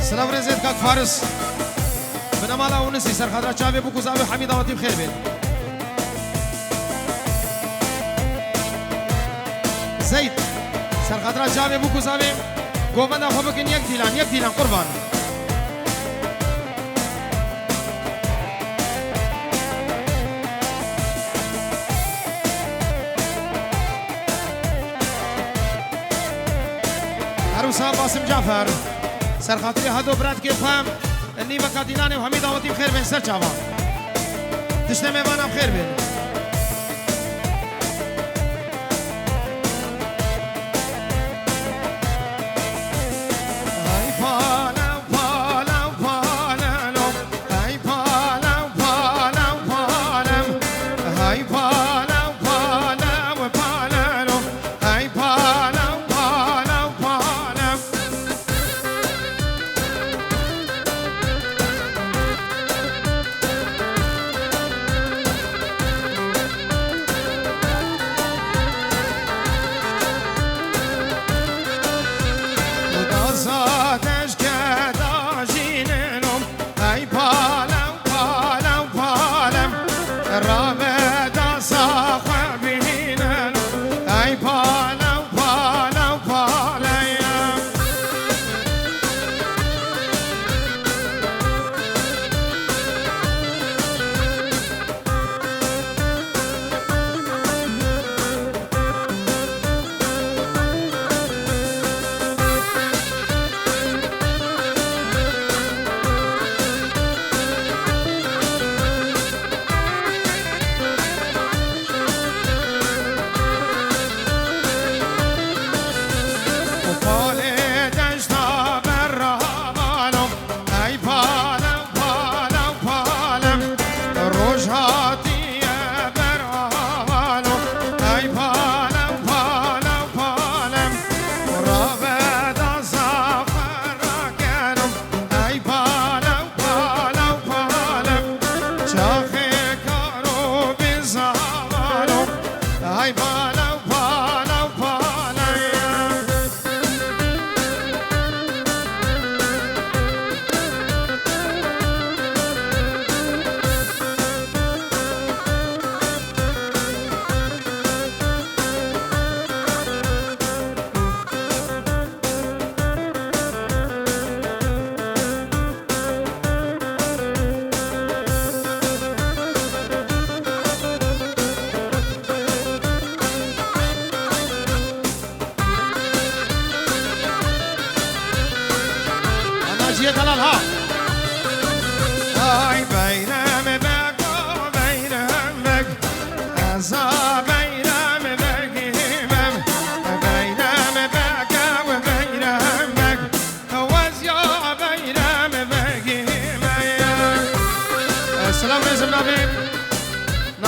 سلام رزيد كاك فارس بنمالا ونسي سر خضرا شافي بوكو زاوي حميد اواتي بخير بين زيد سر خضرا شافي بوكو زاوي قومنا خوبكن يك ديلان قربان عروسا باسم جعفر سر خاطري هادو براد كيف فهم اني بكاديلاني وحميد اواتي بخير بين سر شافا تشتمي وانا بخير بين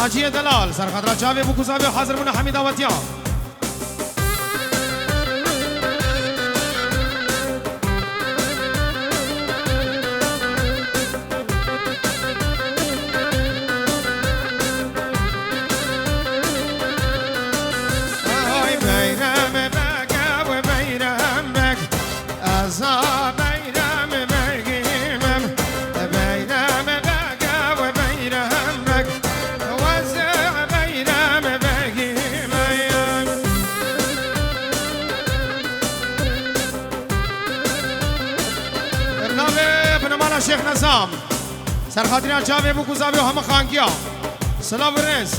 ناجية دلال سر خضرا جاوي بوكو زاوي حاضر منا حميد اواتيان شيخ نظام سر خاطريان جاوي بوكو زاوي وهم خانكيا سلام ورز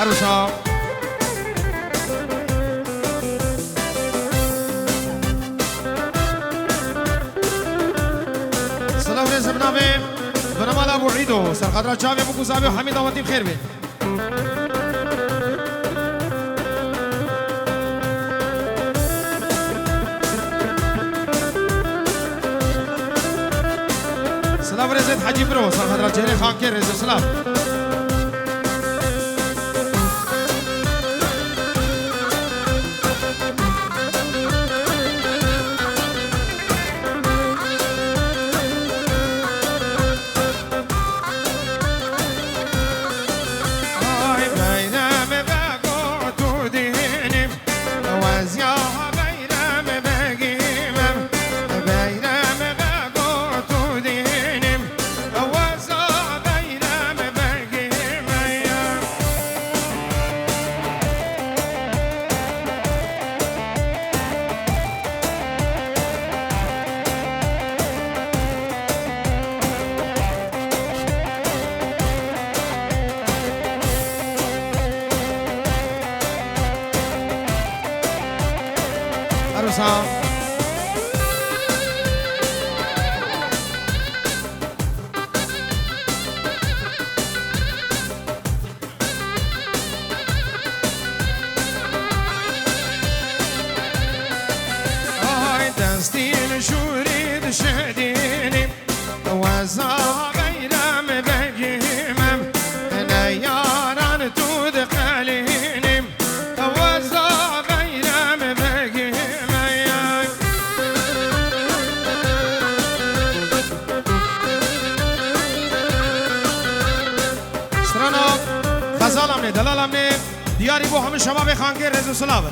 عروسا سلام رز بنامه بنامال ابو عيدو سر خضرا جاوي ابو كوزاوي وحميد اواتي بخير بين سلام رزت حجی برو سر خاطر جهری خان که رزت سلام عروسا آی دستین شورید شدینیم وزا غیرم بگیمم نیاران تو دقلینیم وزا غیرم بگیمم سرانو غزالم نه دلالم نه دیاری بو همه شما بخوان که رزو سلابه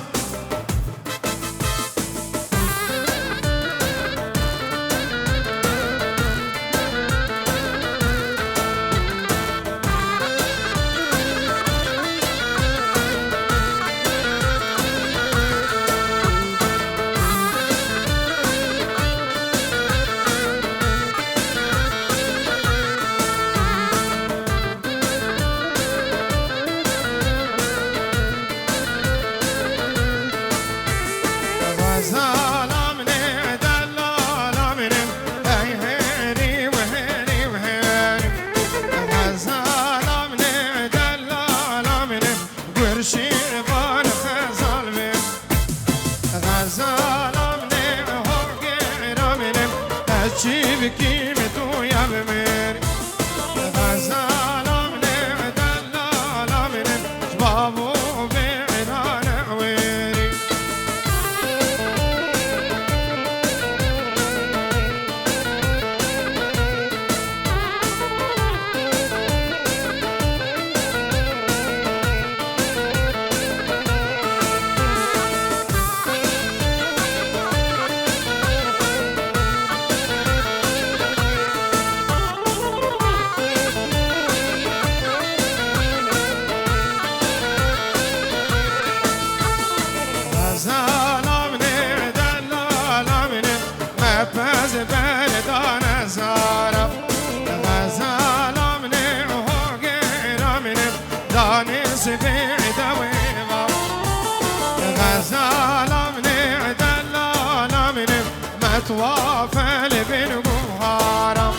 توافل بين بوهارم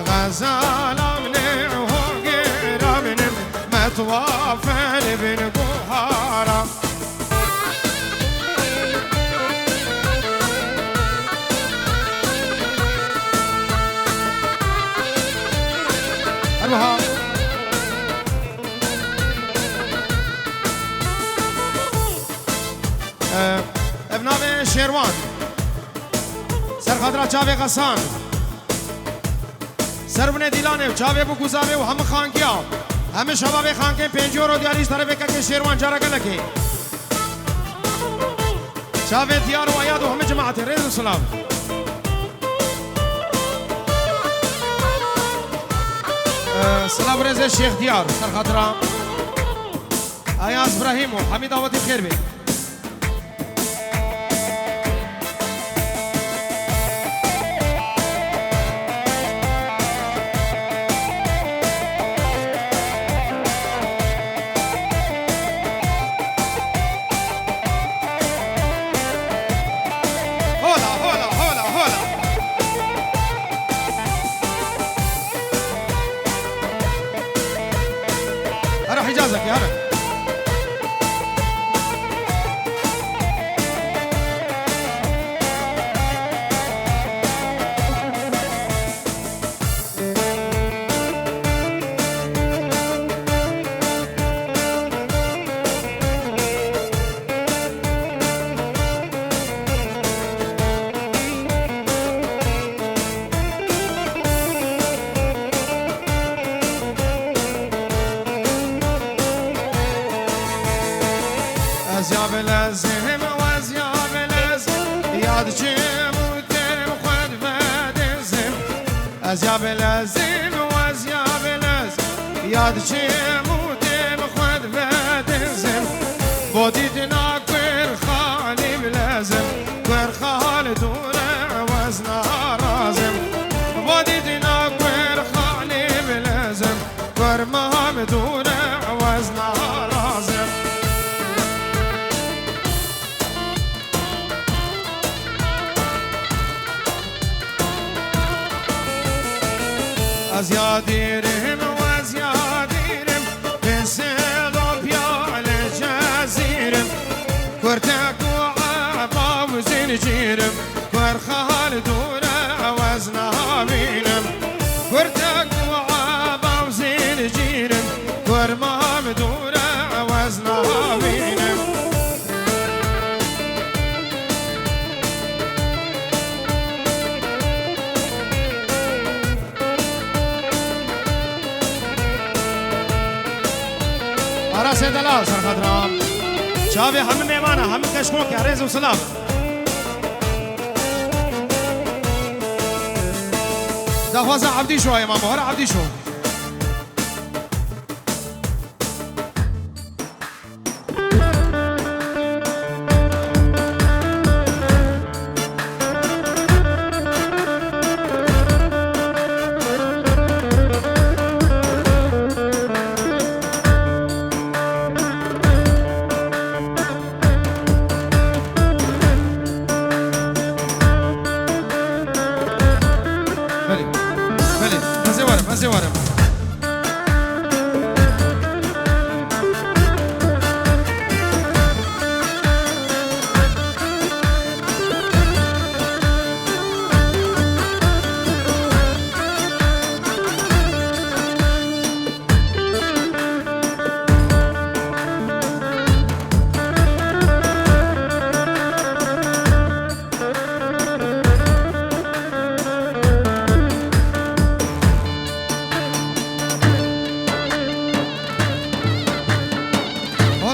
غزالم نه غيرم ما توافل بين بوهارم أروها ابناء شیروان سر خاطر چاوی غسان سرونه دیلانه چاوی بو گوزاوی و همه خانکیا همه شباب خانکه پنجو رو دیاریش طرف که شیروان جارا گلکی چاوی دیار و آیاد و همه جماعت رضا سلام سلام رضا شیخ دیار سر خاطر آیاز ابراهیم و حمید آواتی خیر بی حجازك يا هلا از یا بلزم و از یا بلزم یاد چیم و دم خود بدزم از یا بلزم و از یا بلزم یاد چیم و دم خود بدزم بودید ناکر خالی بلزم کر خال دوره وز نارازم بودید ناکر خالی بلزم کر مام دوره وز نارازم از یادیرم و از یادیرم بسید و پیال جزیرم کرتک و عبا و زنجیرم کر خال دوره و از نابینم کرتک و عبا و زنجیرم کر مام دوره و از نابینم راس دلال سر خضرا شابي هم ميمانه هم كشكوك يا ريز وسلام دخوازة عبدي شو يا ماما هرا عبدي شو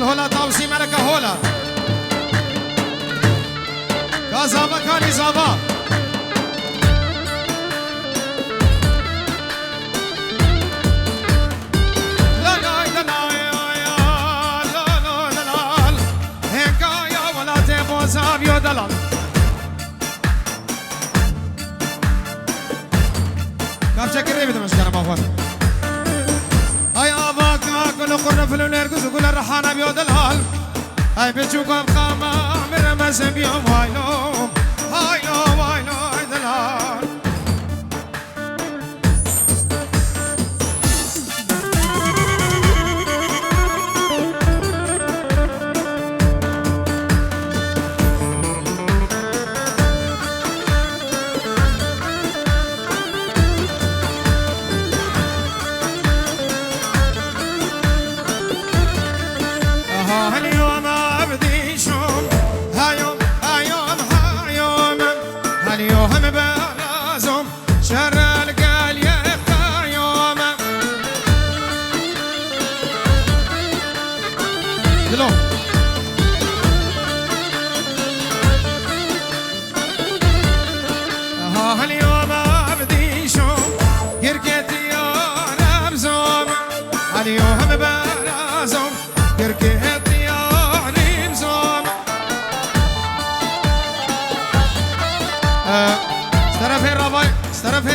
هولا تاوسي ملكة هولا كازابا كاني زابا لا لا لا لا لا لا لا هكايا ولا تبو زابيو دلال كم شكر ريبي تمشكنا مافوان هاي أباك كل قرن فلو نرقص وكل الرحانة بيود الهال هاي بتشوكم خاما مرمز بيوم هايلو هايلو هايلو هاي دلال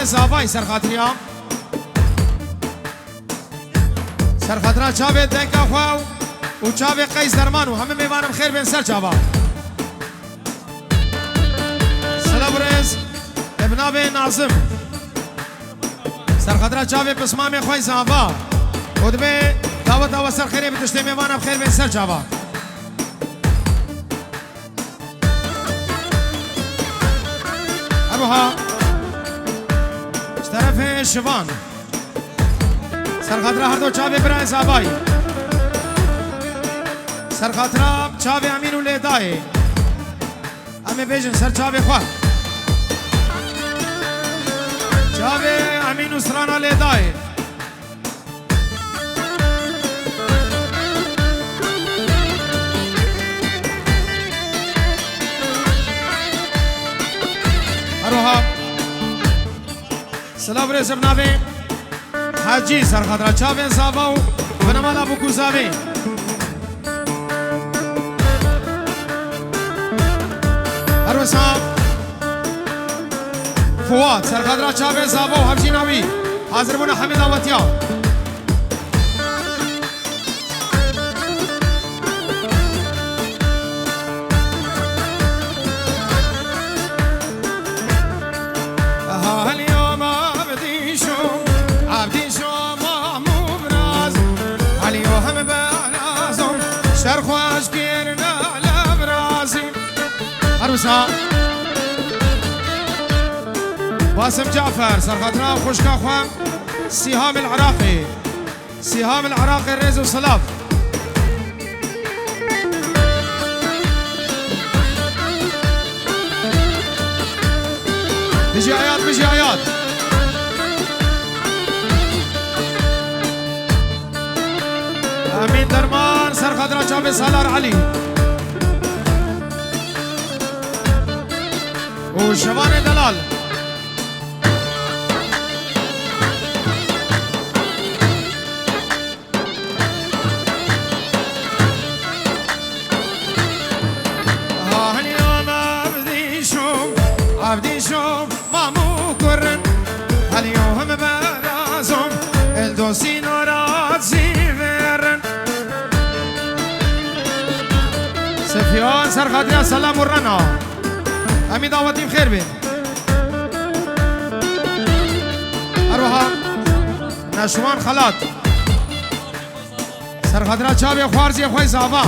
زاوای سرخاطریا سرخاطرا چاوه دنگا خواو و چاوه قیس درمانو همه میوانم خیر بین سر چاوا سلام رئیس ابناب ناظم سرخاطرا چاوه پسمام خواه زاوا و دبه دعوت و سر خیره بتشته میوانم خیر بین سر چاوا اروها طرف شوان سرخاطره هر دو چاوه برای زابایی سرخاطره چاوه امین و لیدای همه بیجن سر چاوه خواه چاوه امین و سرانا لیدای سلام رزم نبی حاجی سرخدرا چاوین زاواو بنمالا بکو زاوی هروسا فواد سرخدرا چاوین زاواو حبجی نبی حاضر بونا حمید آواتیا شرخواش كيرنا على براسي عروسها باسم جعفر سرخطنا وخشكا خوان سهام العراقي سهام العراقي الريز وصلاف بيجي آيات بيجي آيات امين درمان سرخدرا چاوی سالار علي وشوان دلال اليوم عبدي شوم مامو كرن اليوم برازم الدوسين ورات زيفرن سفيان سرخدرا سلام ورنا امي دعوتي بخير بين اروها نشوان خلات سرخدرا چاوي خوارزي خوي زابا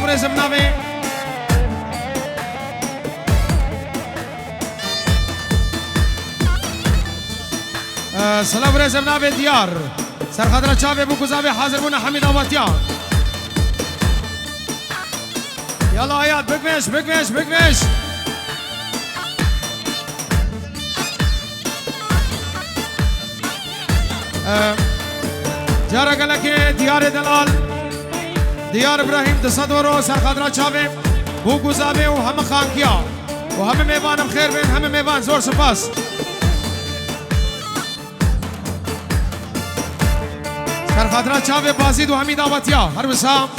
رزم نامه سلام رزم نامه دیار سرخدرا چاوی بوکوزاوی حاضر بونا حمید آواتیان یالا آیات بگمش بگمش بگمش جارا گلک دیار دلال دیار ابراهیم تصدورو سرخدرا چاوی بوکو زاوی و همه خانکیا و همه میوانم خیر بین همه میوان زور سپاس سرخدرا چاوی بازید و حمید آواتیا هر بسام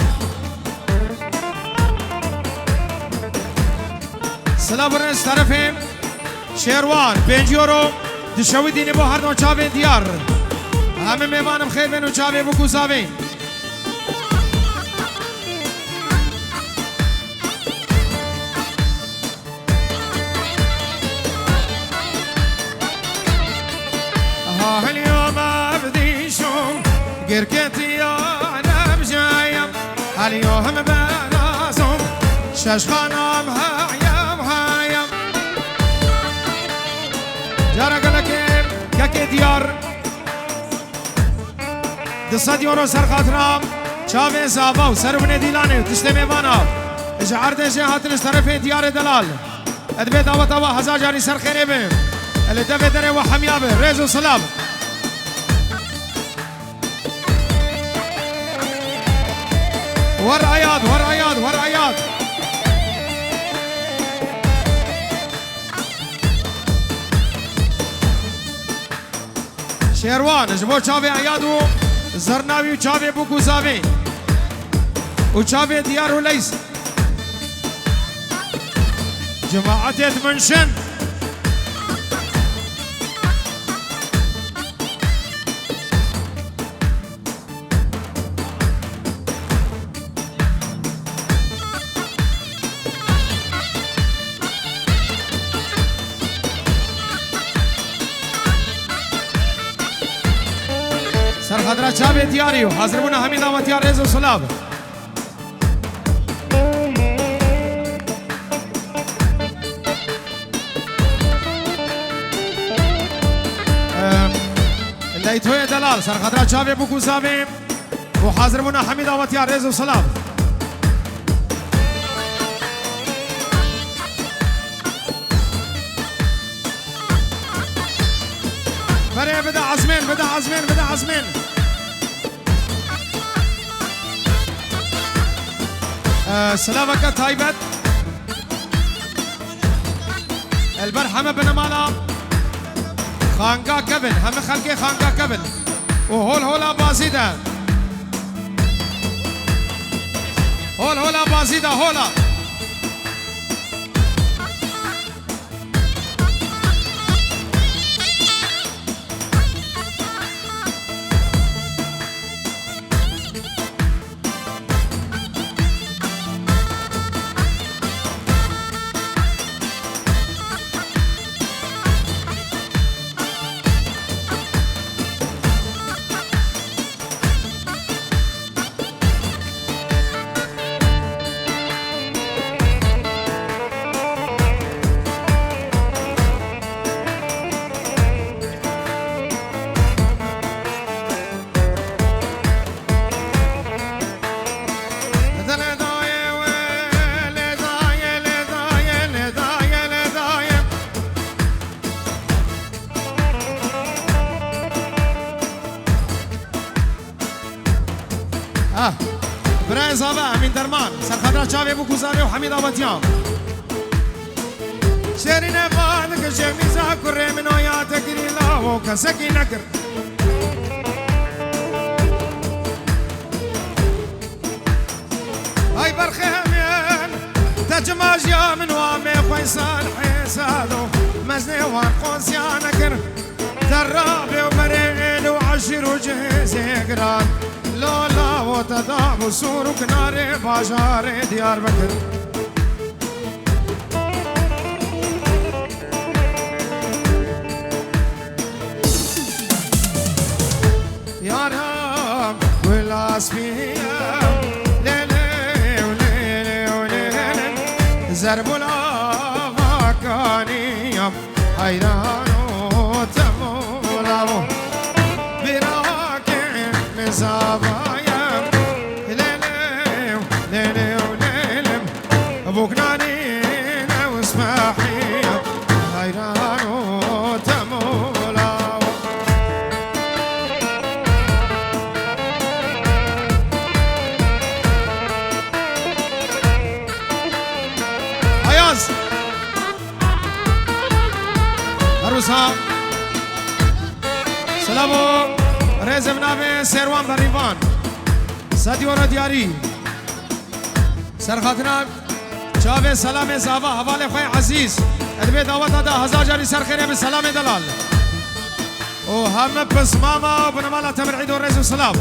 سلام برنس طرفیم شیروان 5 یورو دشوی دینی با هر دو چاوی دیار همه میوانم خیر بین و چاوی بوکو زاوی اليوم ابدي شوم قركتي انا بجايم اليوم بلازم شاشخانم هايم هايم جارا قلك كاكي ديار 200 يورو سرخاطرام چاوي زابا و سربني ديلاني تشتي ميوانا اجا عرض اجا هاتن طرف ديار دلال ادبي دعوت ابا هزار جاري سر خيري بهم اللي دفع دري وحميابه ريز وسلام ور عياد ور عياد ور عياد شيروان جبو چاوي عياد و زرناوي و چاوي بوكو زاوي و چاوي ديار وليس جماعتت منشن سرخدرا چاوی دیاری و حاضر بونا حمید آواتیار رز و سلاب لیتوی دلال سرخدرا چاوی بوکو زاوی و حاضر بونا حمید آواتیار رز و سلاب بدا عزمين بدا عزمين بدا عزمين سلامك تايبت البرحمة بن مالا خانقا كبل هم خلقي خانقا كبل وهول هولا بازيدة هول هولا بازيدة هولا برای زاوه امین درمان سرخدر چاوی بو گزاوی و حمید آبادیان شیرین باد که شمیزا کره من آیات گریلا و کسکی نکر ای برخی همین تجماجیا من وامی خویسان حیسادو مزنی وان قوسیا نکر درابی و برین و عشیر و جهزی گران لولا وتضع وسور كنار بازار ديار بكر يا رب والاسفيا ليلي وليلي وليلي زرب الافاكاني حيران وتمولا براكع مزابا ابوك نارينا واسمحي غيران وتمولا عياز عروسها سلامو رزم نامه سروان بریوان سادیورا دیاری سرخاتنا شاوه سلام زاوا حوالي خوي عزيز ادبي دعوت هذا هزار جاري سر خير بالسلام دلال وهم بس ماما وبنمالا تمر عيد ورئيس السلام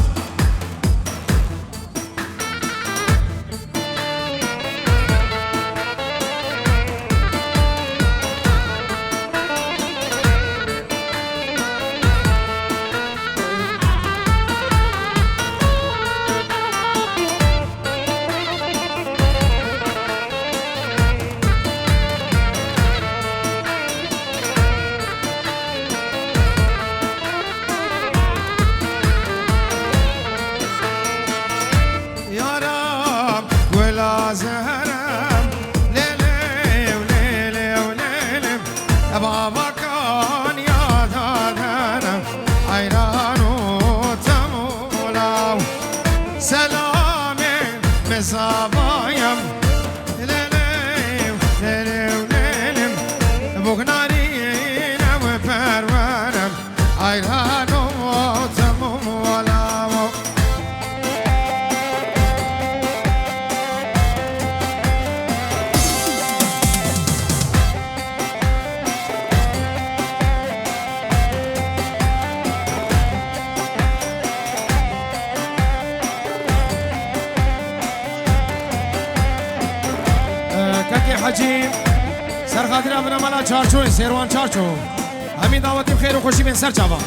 حجیم سرخاطر من مالا چارچو سیروان چارچو همین دعوتی خیر و خوشی بین سر چاوا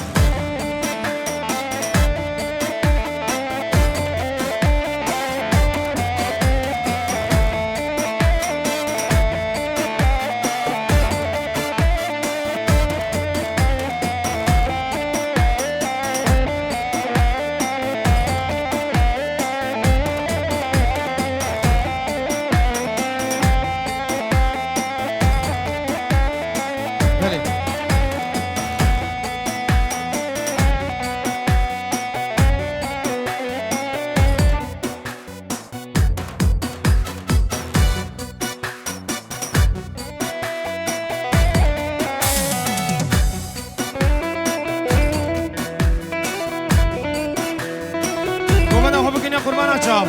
ناچاو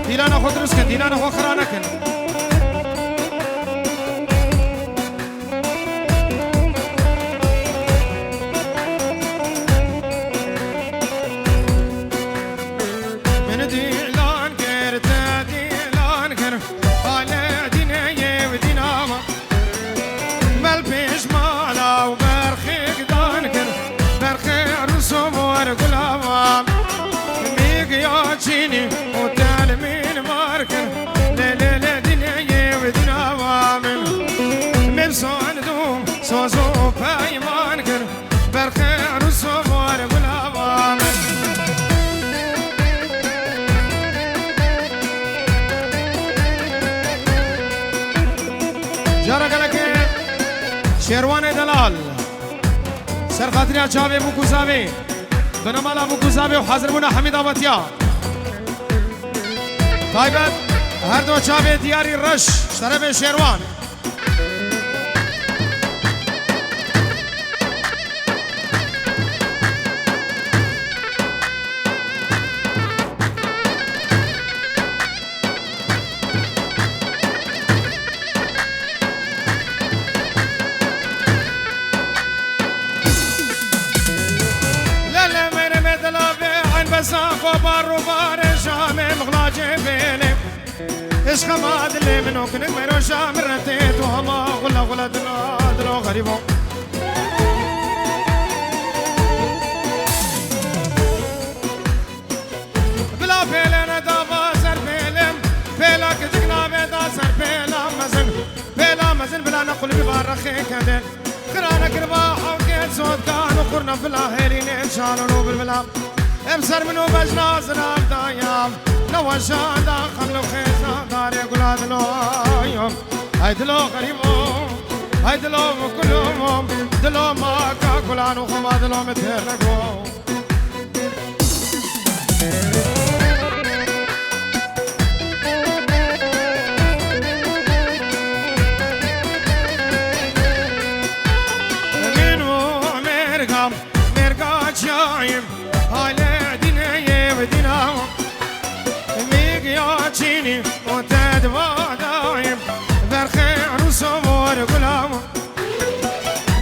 دیلان خود درست کن دیلان خود خرا نکن من دیلان کرد دیلان کرد حال دینه و دیناما بل پیش مالا و برخی دان کرد برخی رسوم و گلاما میگیا چینی و تعلمین مارکر لیل دینه و دیناما مبسان دوم سوزو پیمان کرد برخی رسوم و گلاما جارا گلکه شیروان دلال سر خاطری اچاوی بوکوزاوی بنمالا بوکوزاوی و حاضر بونا حمید آواتیا طایبت هر دو اچاوی دیاری رش طرف شیروان عشق ما دل منو كنك ميرو شامر رتيت وهما غلا غلا دلو غريبو بلا فيلن دابا سر فيلم فيلا كتكنا بيدا سر فيلا مزن بلا نقل ببارخي كدل خرانا كربا حوكيت صوت كانوا قرنا فلا هيرين انشالوا بالبلا امسر منو بجنا زراب دايام نوشان دا خملو خيزان داري قلاد لو يوم هاي دلو غريبهم هاي دلو كلهم دلو ما كاكلان وخما دلو متهرقو منو مرقام جايم هاي ديني وديناهم چینی و تدوا دایم برخی عروسم و گلام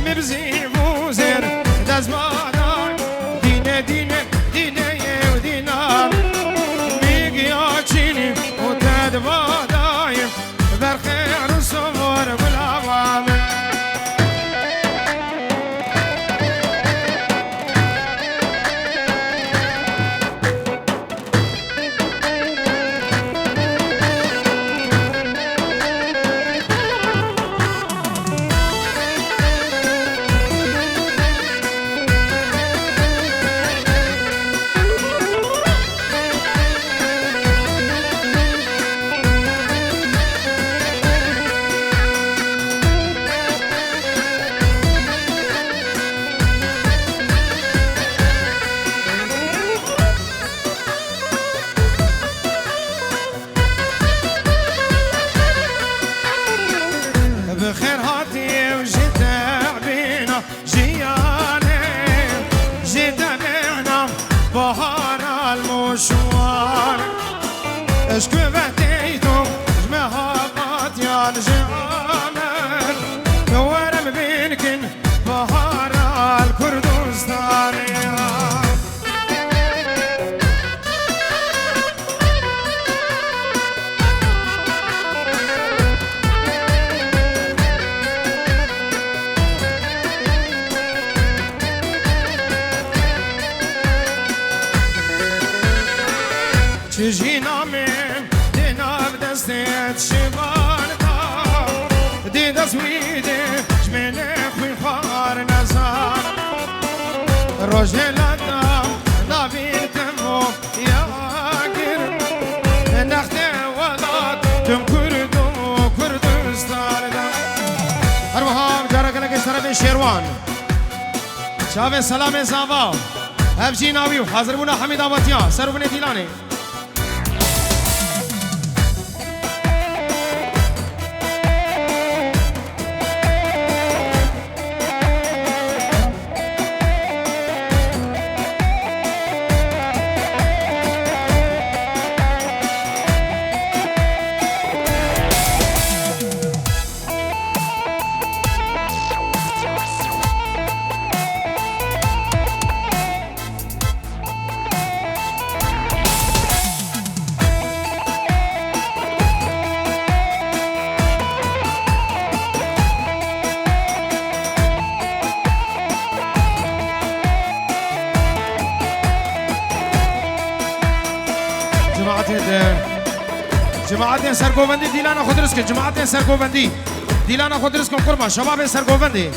میبزی موزر دست ما دایم دینه و دینام میگی چینی و تدوا دایم برخی عروسم و گلام بخير هاتي وجيت بينا جياني جيت بينا بهار المشوار اشكو بهتيتم جمعها باتيان جامر نورم بينكن بهار الكردستان جينا من دينا بدستيت شبالتا دي دسويدي جميلي خوي خوار نزار روجي لدام نابين تمو يا قر نختي ولاد تم كردو كردستان هروها جارك لك سرب شيروان شاف سلام زاوا هفجي ناوي وحاضر بنا حميد آواتيا سربني ديلاني جماعت سرگوبندی دیلانا خود رس که جماعت سرگوبندی دیلانا خود رس کن قربان شباب سرگوبندی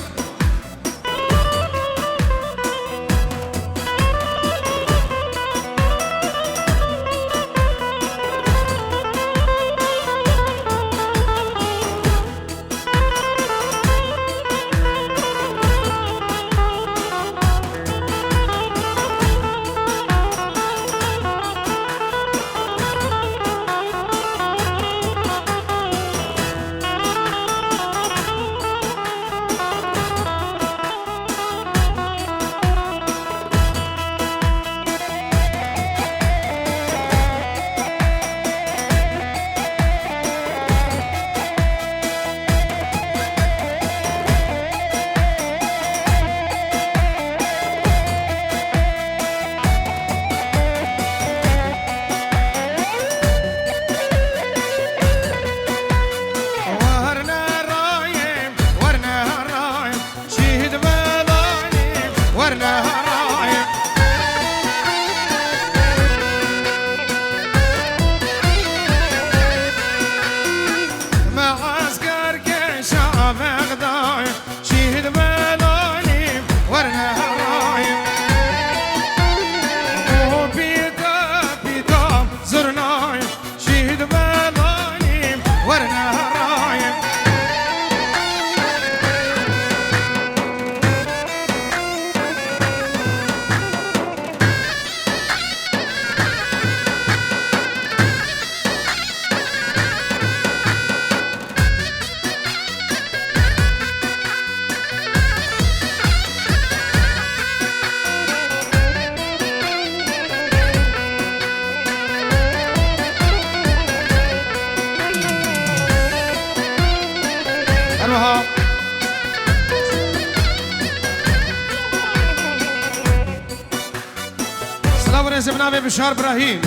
جناب بشار ابراهیم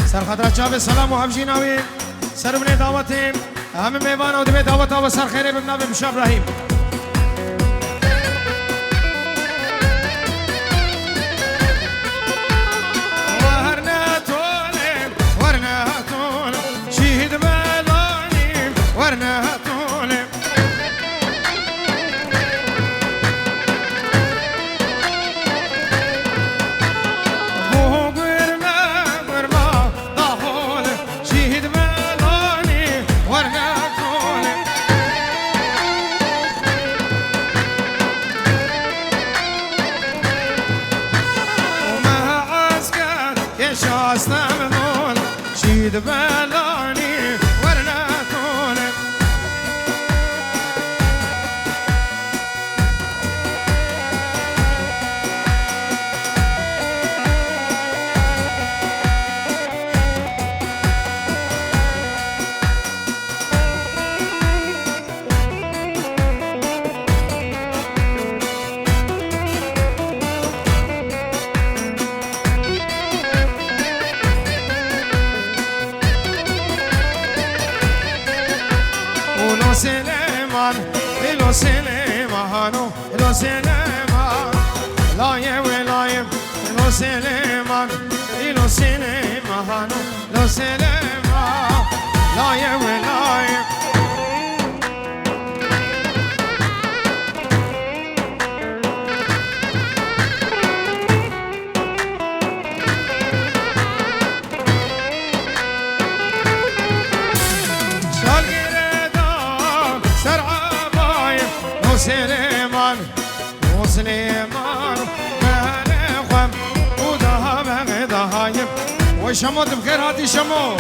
سرخطر چاب سلام و همچین ناوی سر من دعوتیم همه میوان و دم دعوت و سر خیره به جناب بشار ابراهیم بالاني ورنا طولك سليمان إلو سليمانو إلو سليمان لايم ولايم إلو سليمان إلو سليمانو إلو سليمان لايم ولايم سليمان وسليمان بلغم وذهب ذهايم وشموت بخير هاتي شمو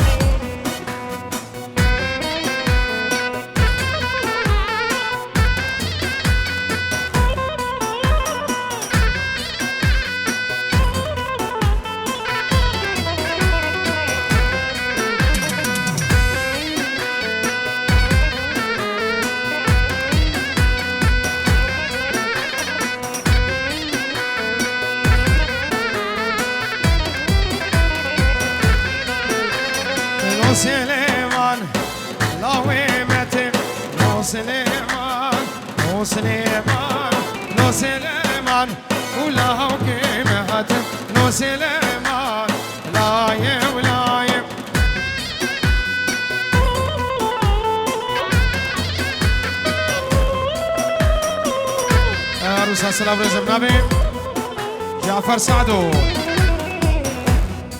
سليمان لاوي متن لو سليمان لو سليمان لو سليمان ولا هو كيمهات لو سليمان لايم لايم سلام رزم نبی جعفر سعدو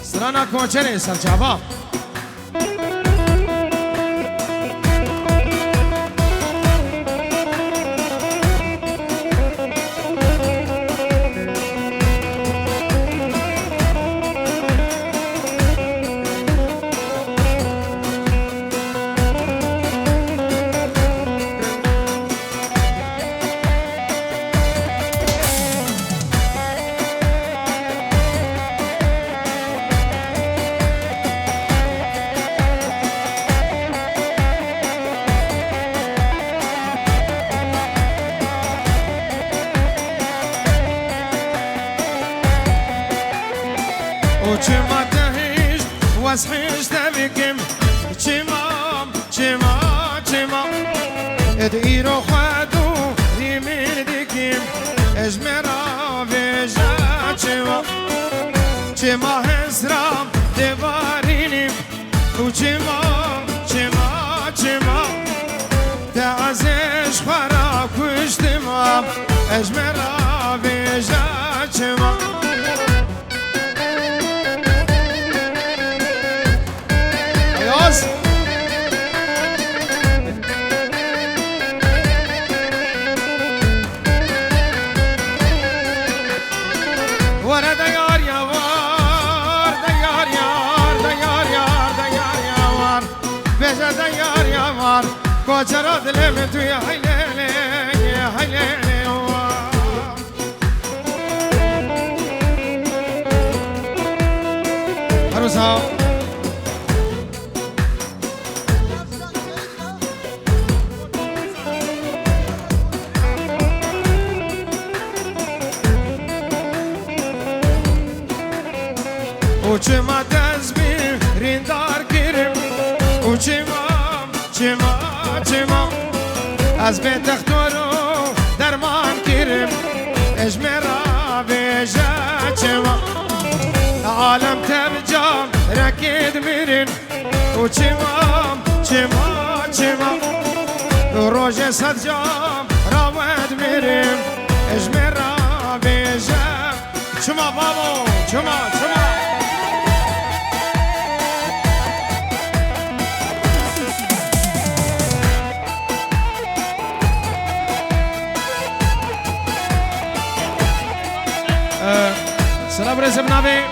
سرانا کوچری سرچاوا وچما تهیش واسحیش تبکم چما ادیرو خدو ریمیر دیکیم اجمرا ویجا چما هزرام دیوارینیم وچما تعزیش خرا کشتیم اجمرا ویجا چما کوچرا دلم توی حیله عروسا وچما تزبیر ریندار گیرم وچما از به تختورو درمان گیرم اجمرا بیجا چما عالم تبجام رکید میرین و چما روژ صد جام راود میریم اجمرا بیجا چما بابو چما سلام رزم نبی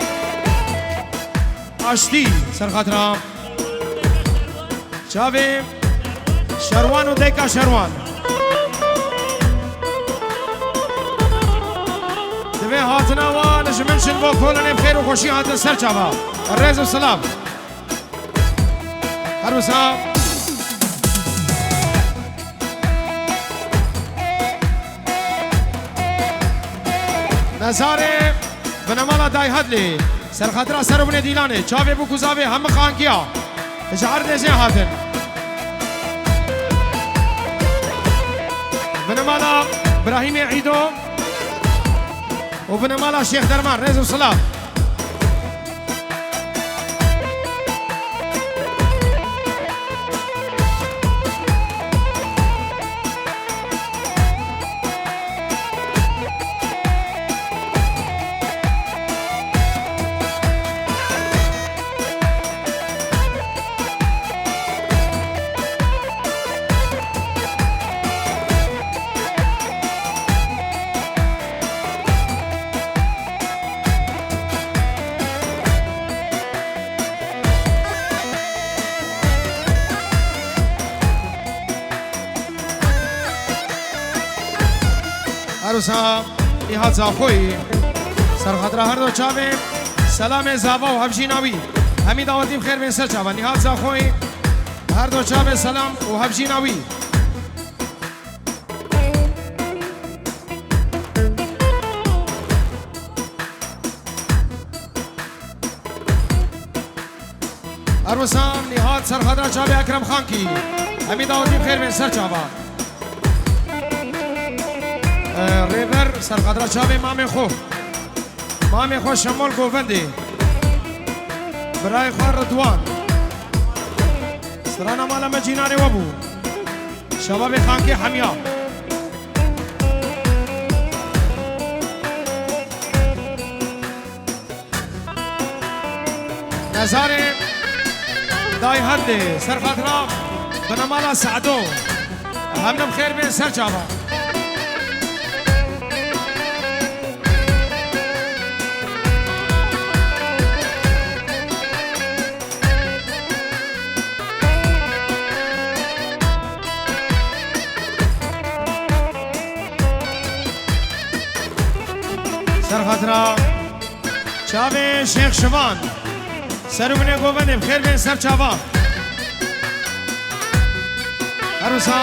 آشتی سرخاطرام چاوی شروان و دیکا شروان دوی هاتنا و نجمنشن با کولن بخیر و خوشی هاتن سر چاوا رزم سلام هر وسا نظاره بنمالا دای هدلی سرخاطرا سربن دیلانه چاوی بو کوزاوی هم خانکیا اجعار نزی هاتن بنمالا ابراهیم عیدو و بنمالا شیخ درمان رزو سلام عروسا ایهات زاخوی سرخاطر هر دو چاوی سلام زاوا و هفجیناوی همی دعوتیم خیر بین سر چاوی ایهات زاخوی هر دو چاوی سلام و هفجیناوی عروسا ایهات سرخاطر چاوی اکرم خان کی همی دعوتیم خیر بین سر چاوی ریور سرقدر چاوی مامی خو شمال گووندی برای خواه ردوان سرانا مالا مجیناری وابو شباب خانکی حمیا نزاره دای هده سر خاطرام بنمالا سعدو همنم خیر بین سر چاوا سر خاطرام چاوه شیخ شوان سرمونه گوبنده بخیر بین سر چاوا عروسا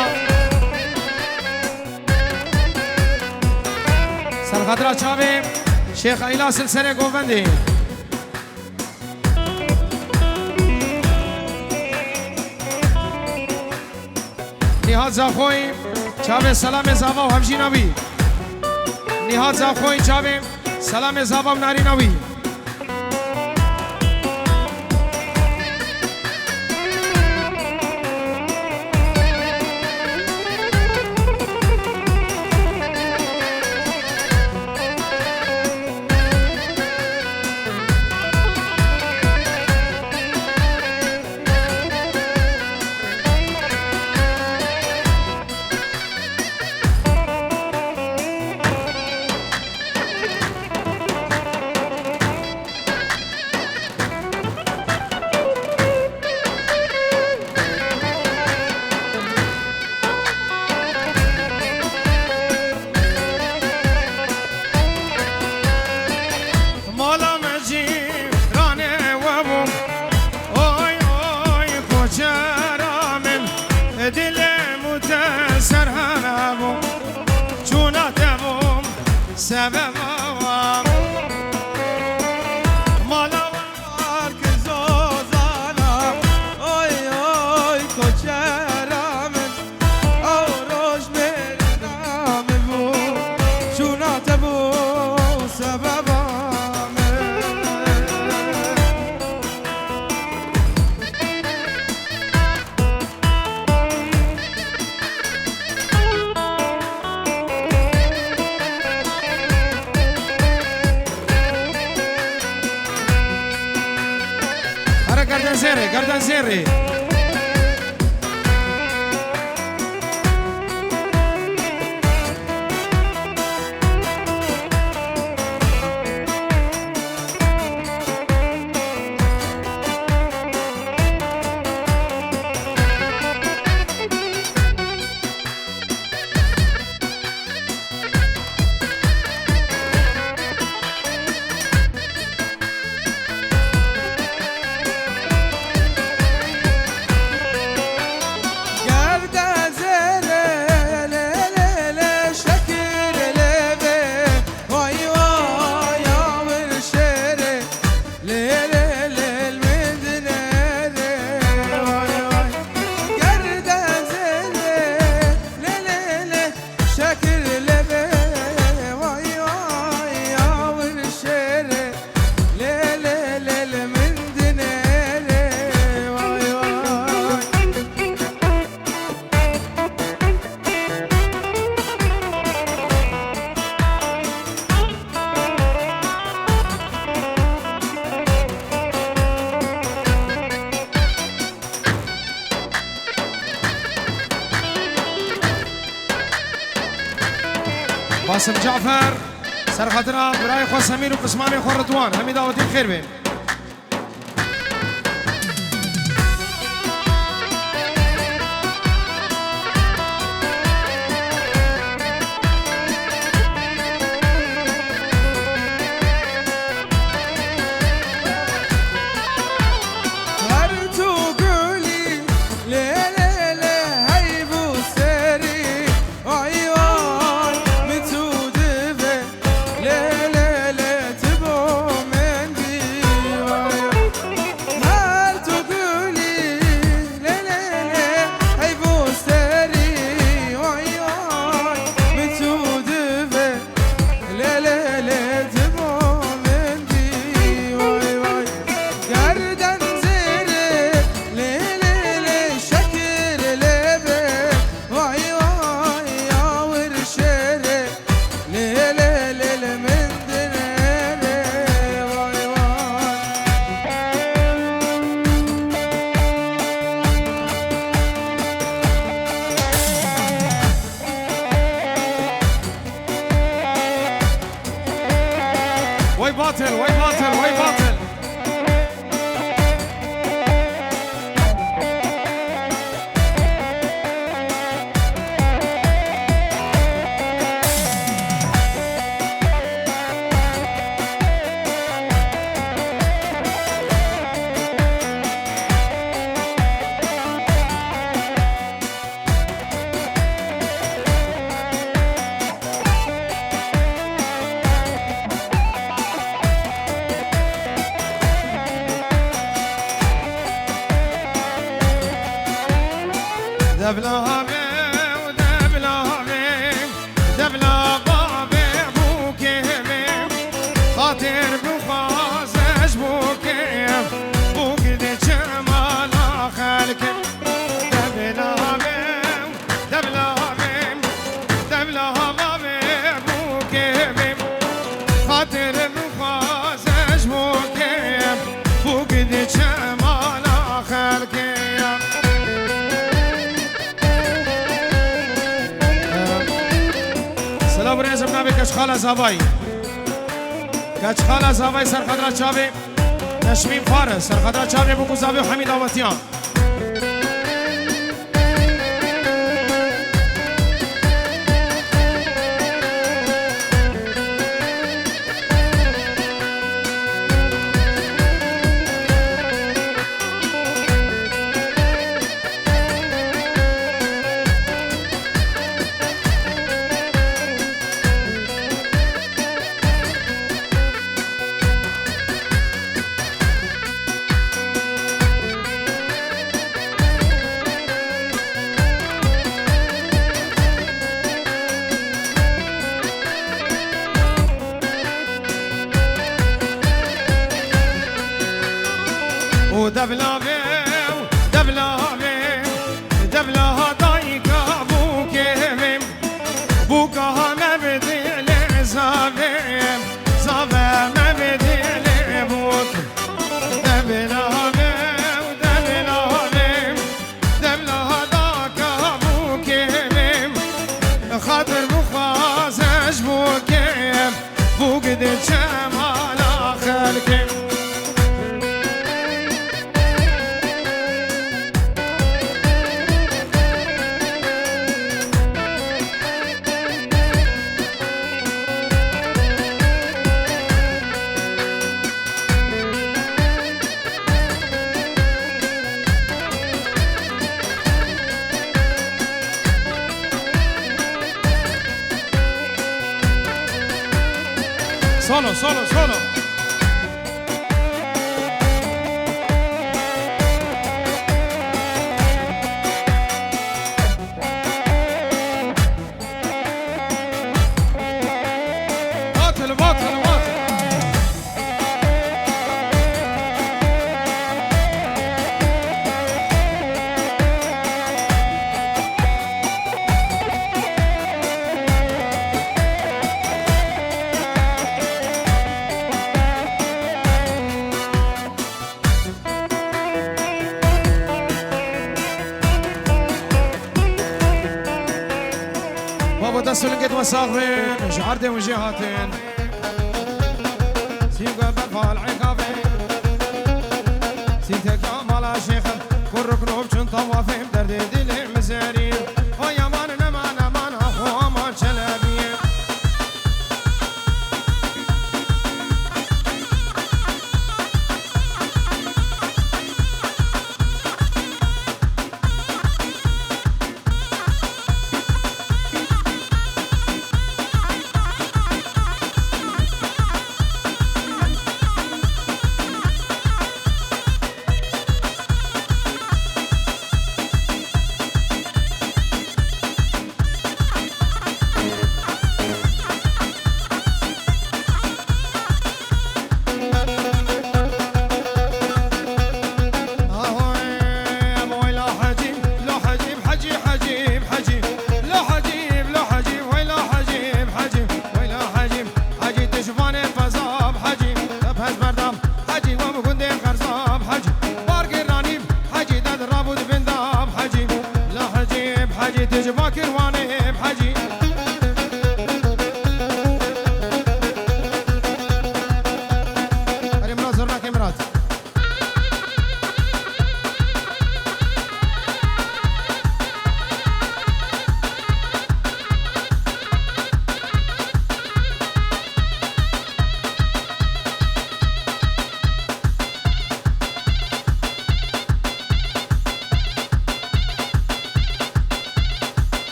سر خاطرا چاوه شیخ ایلا سلسله گوبنده نهاد زاخوی چاوه سلام زاوا و همشی نبی نهاد زاخوی چاوه سلام زاوا و ناری نبی گردن زیره قاسم جعفر سر خاطرها برای خو سمیر و قسمان خو رضوان همی دعوتی خیر بین وي باطل وي باطل وي باطل. دبلها بي ودبلها بي دبلها بابي بوكي بي خاطر بخازش بوكي بوكي دي جمال خالك دبلها بي دبلها بي دبلها بابي بوكي بي خاطر بخازش بوكي بوكي دي جمال خالك برنزم نبی کشخال زبای کشخال زبای سرخدرا چاوی نشمین فارس سرخدرا چاوی بکو زبی حمید آواتیان دبلا بي دبلا بي دبلا دايكا بوكي بوكا ما بدي لزابي زابا ما بدي لبوك دبلا بي دبلا بي دبلا داكا بوكي خاطر بخازش بوكي بوك دي جمال خلقي Solo, solo, solo. باطل باطل باطل. بابا دستو لقيت مسافرين شعردين وجهاتين سيقا بفال عقابين سيتك مالا شيخ كل ركنوب شن طوافين دردي دلي مزارين ويا مان نمان نمان اخو ما شلابين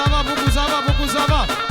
زاوا بوكو زاوا بوكو زاوا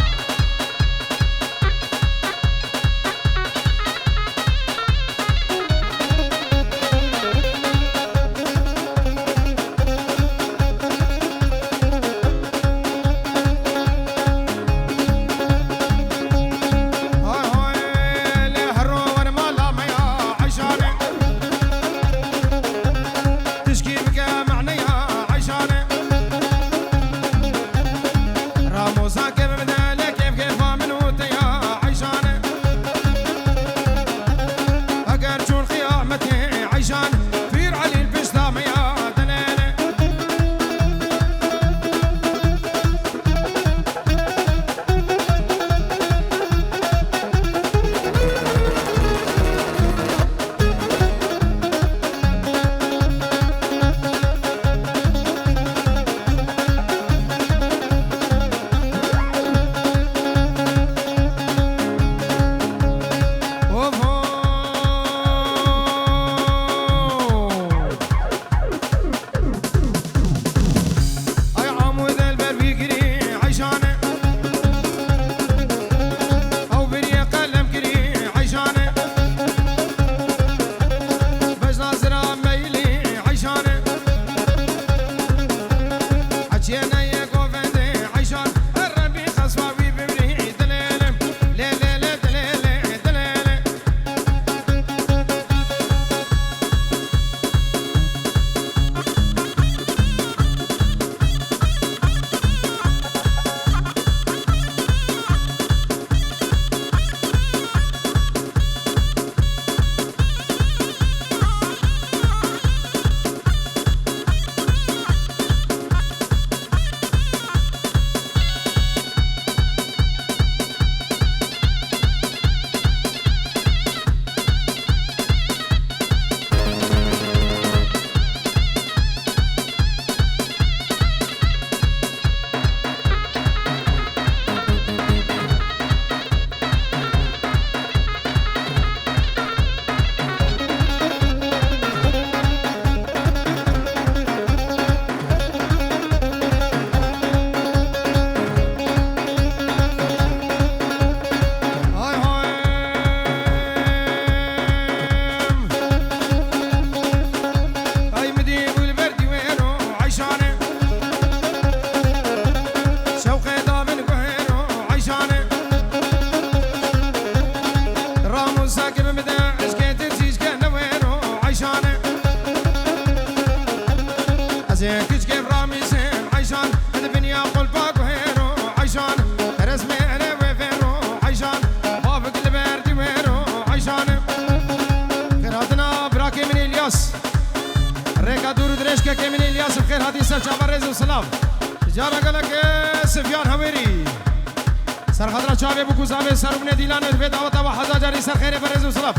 جارا قالك سفيان هويري سر خضرا شابي بوكو زابي سر من ديلان في دعوة وحزا جاري سر خير برز وسلام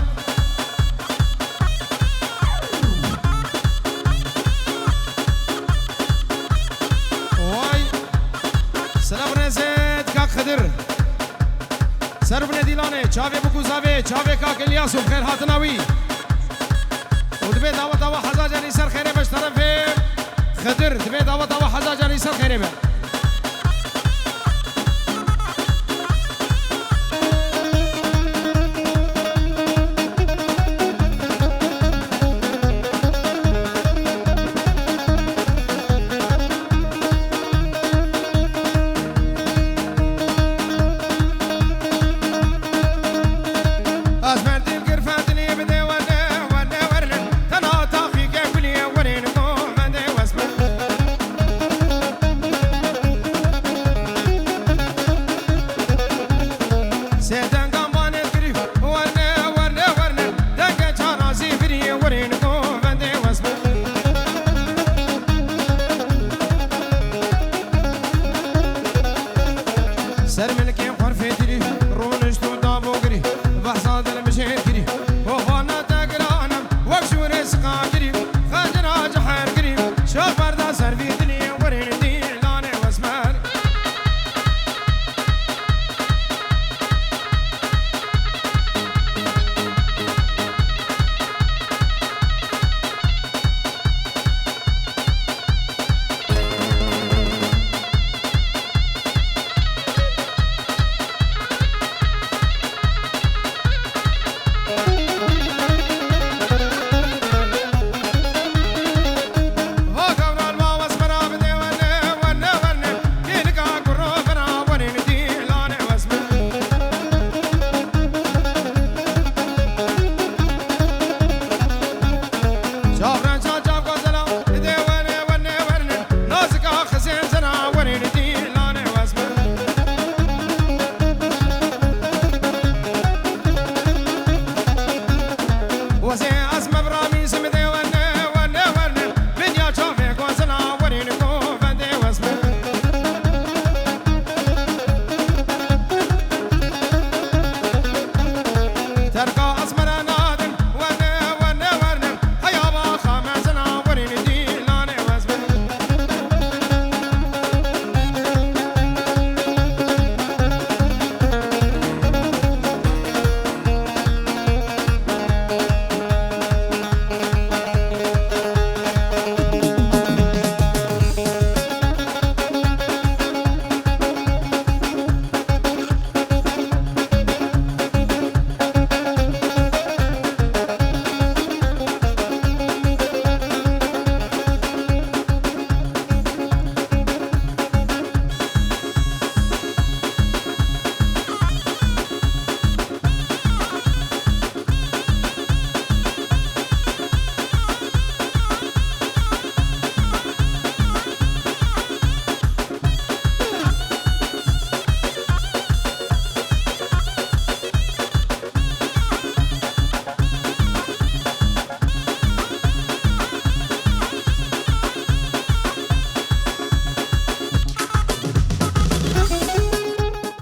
واي سلام رزيد كاك خضر سر من ديلان شابي بوكو زابي شابي كاك الياسو خير هاتناوي ودبي دعوة وحزا جاري سر خير باش طرفي خضر دبي دعوة وحزا جاري سر خير باش سر ملكي